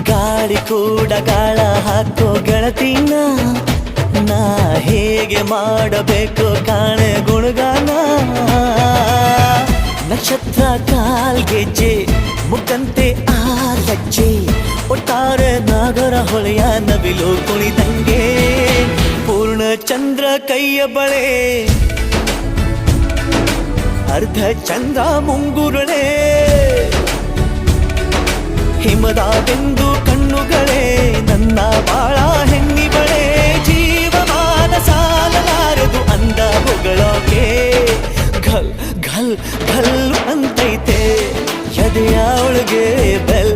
ಗಾಳಿ ಕೂಡ ಗಾಳ ಹಾಕೋ ಗೆಳತಿನ ನಾ ಹೇಗೆ ಮಾಡಬೇಕು ಕಾಣೆ ಗುಣಗಾನ ನಕ್ಷತ್ರ ಕಾಲ್ಗೆಜ್ಜೆ ಮುಖಂತೆ ಆ ಲಜ್ಜೆ ಒಟ್ಟಾರೆ ನಾಗರ ಹೊಳೆಯ ನವಿಲು ಕುಣಿದಂಗೆ ಪೂರ್ಣ ಚಂದ್ರ ಕೈಯ ಬಳೆ ಅರ್ಧ ಚಂದ್ರ ಮುಂಗುರುಳೆ ಹಿಮದ ಬೆಂದು ಕಣ್ಣುಗಳೇ ನನ್ನ ಬಾಳ ಹೆಣ್ಣಿಬಳೆ ಜೀವಮಾನ ಸಾಲಲಾರದು ಅಂದ ಹೊಗಳೋಕೆ ಘಲ್ ಘಲ್ ಘಲ್ ಅಂತೈತೆ ಎದೆಯ ಒಳಗೆ ಬೆಲ್